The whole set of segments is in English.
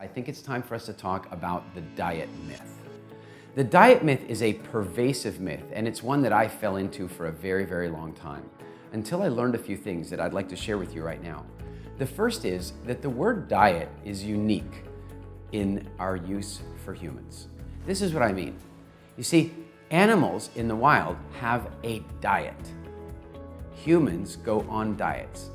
I think it's time for us to talk about the diet myth. The diet myth is a pervasive myth, and it's one that I fell into for a very, very long time, until I learned a few things that I'd like to share with you right now. The first is that the word diet is unique in our use for humans. This is what I mean. You see, animals in the wild have a diet. Humans go on diets.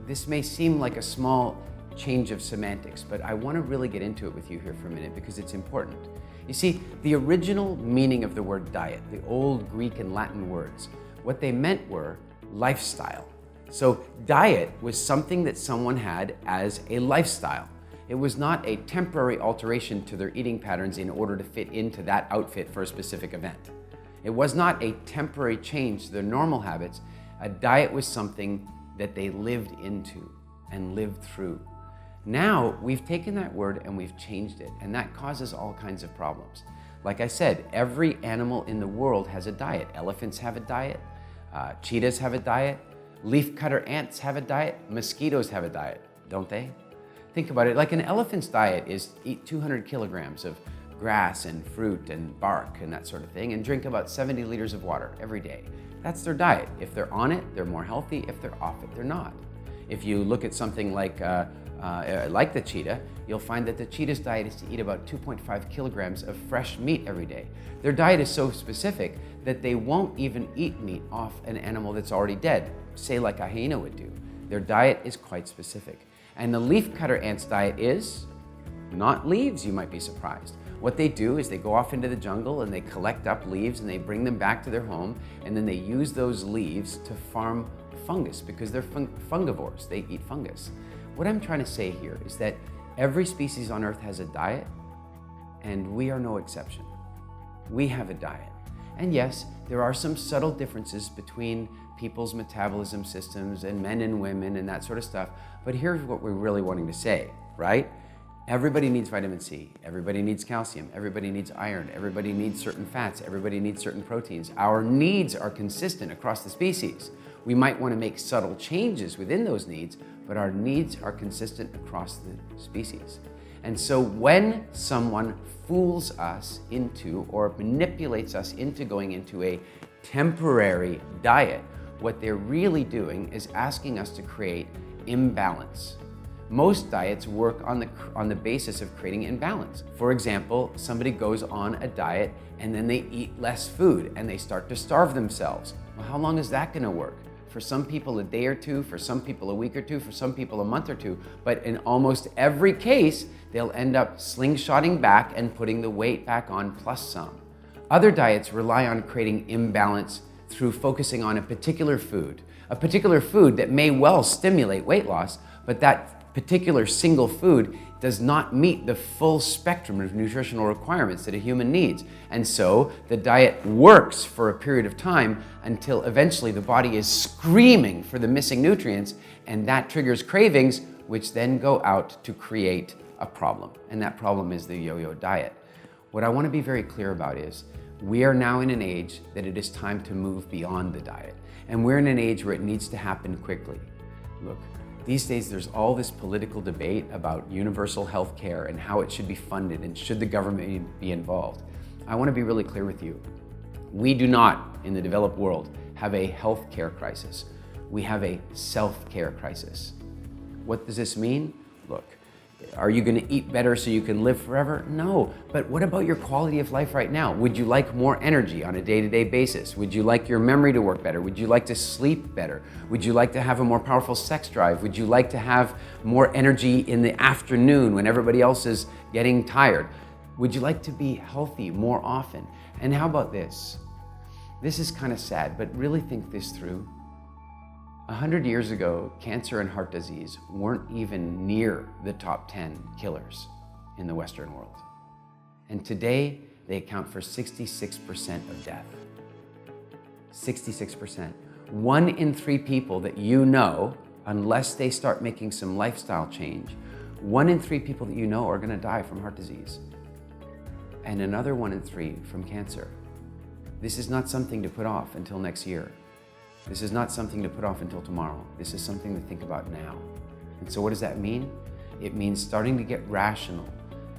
This may seem like a small change of semantics, but I want to really get into it with you here for a minute because it's important. You see, the original meaning of the word diet, the old Greek and Latin words, what they meant were lifestyle. So diet was something that someone had as a lifestyle. It was not a temporary alteration to their eating patterns in order to fit into that outfit for a specific event. It was not a temporary change to their normal habits. A diet was something that they lived into and lived through. Now, we've taken that word and we've changed it, and that causes all kinds of problems. Like I said, every animal in the world has a diet. Elephants have a diet, cheetahs have a diet, leafcutter ants have a diet, mosquitoes have a diet, don't they? Think about it, like an elephant's diet is eat 200 kilograms of grass and fruit and bark and that sort of thing, and drink about 70 liters of water every day. That's their diet. If they're on it, they're more healthy. If they're off it, they're not. If you look at something like the cheetah, you'll find that the cheetah's diet is to eat about 2.5 kilograms of fresh meat every day. Their diet is so specific that they won't even eat meat off an animal that's already dead, say like a hyena would do. Their diet is quite specific. And the leafcutter ant's diet is not leaves, you might be surprised. What they do is they go off into the jungle and they collect up leaves and they bring them back to their home, and then they use those leaves to farm fungus because they're fungivores, they eat fungus. What I'm trying to say here is that every species on Earth has a diet, and we are no exception. We have a diet. And yes, there are some subtle differences between people's metabolism systems and men and women and that sort of stuff, but here's what we're really wanting to say, right? Everybody needs vitamin C, everybody needs calcium, everybody needs iron, everybody needs certain fats, everybody needs certain proteins. Our needs are consistent across the species. We might want to make subtle changes within those needs, but our needs are consistent across the species. And so when someone fools us into or manipulates us into going into a temporary diet, what they're really doing is asking us to create imbalance. Most diets work on the basis of creating imbalance. For example, somebody goes on a diet and then they eat less food and they start to starve themselves. Well, how long is that going to work? For some people a day or two, for some people a week or two, for some people a month or two, but in almost every case, they'll end up slingshotting back and putting the weight back on plus some. Other diets rely on creating imbalance through focusing on a particular food that may well stimulate weight loss, but that particular single food does not meet the full spectrum of nutritional requirements that a human needs. And so the diet works for a period of time until eventually the body is screaming for the missing nutrients, and that triggers cravings, which then go out to create a problem. And that problem is the yo-yo diet. What I want to be very clear about is we are now in an age that it is time to move beyond the diet. And we're in an age where it needs to happen quickly. Look, these days there's all this political debate about universal health care and how it should be funded and should the government be involved. I want to be really clear with you. We do not, in the developed world, have a health care crisis. We have a self-care crisis. What does this mean? Look, are you going to eat better so you can live forever? No, but what about your quality of life right now? Would you like more energy on a day-to-day basis? Would you like your memory to work better? Would you like to sleep better? Would you like to have a more powerful sex drive? Would you like to have more energy in the afternoon when everybody else is getting tired? Would you like to be healthy more often? And how about this? This is kind of sad, but really think this through. 100 years ago, cancer and heart disease weren't even near the top 10 killers in the Western world. And today, they account for 66% of death. 66%. 1 in 3 people that you know, unless they start making some lifestyle change, 1 in 3 people that you know are going to die from heart disease. And another 1 in 3 from cancer. This is not something to put off until next year. This is not something to put off until tomorrow. This is something to think about now. And so what does that mean? It means starting to get rational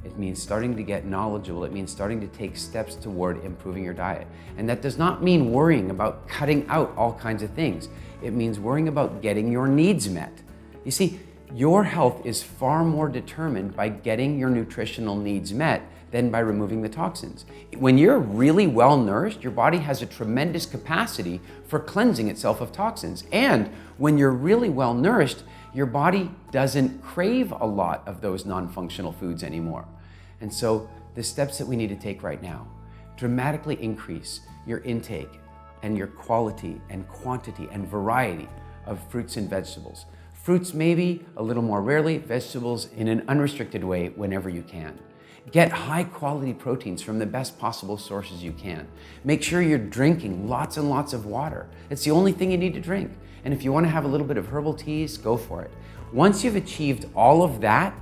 It means starting to get knowledgeable. It means starting to take steps toward improving your diet. And that does not mean worrying about cutting out all kinds of things. It means worrying about getting your needs met. You see, your health is far more determined by getting your nutritional needs met than by removing the toxins. When you're really well nourished, your body has a tremendous capacity for cleansing itself of toxins. And when you're really well nourished, your body doesn't crave a lot of those non-functional foods anymore. And so the steps that we need to take right now, dramatically increase your intake and your quality and quantity and variety of fruits and vegetables. Fruits maybe a little more rarely, vegetables in an unrestricted way whenever you can. Get high quality proteins from the best possible sources you can. Make sure you're drinking lots and lots of water. It's the only thing you need to drink. And if you want to have a little bit of herbal teas, go for it. Once you've achieved all of that,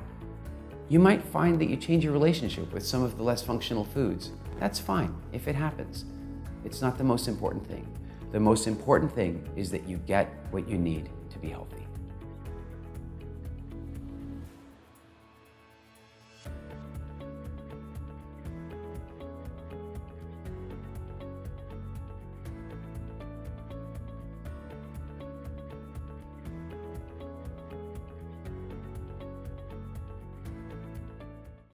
you might find that you change your relationship with some of the less functional foods. That's fine if it happens. It's not the most important thing. The most important thing is that you get what you need to be healthy.